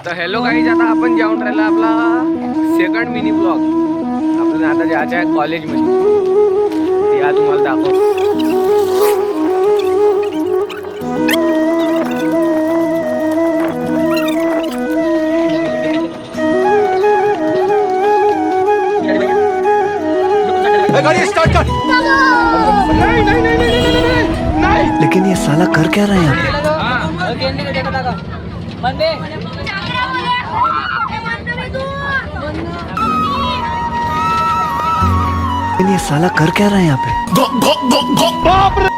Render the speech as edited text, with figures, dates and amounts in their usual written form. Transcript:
तर hello guys, आता आपण जाऊन राहिला आपला सेकंड मिनी ब्लॉग. आपल्याला आता जायचं आहे कॉलेजमध्ये. ते या तुम्हाला दाखव. गाड़ी स्टार्ट कर। नहीं। लेकिन ये साला कर क्या रहा है यहाँ पे? लेकिन ये साला कर क्या रहा है यहाँ पे? बाप रे।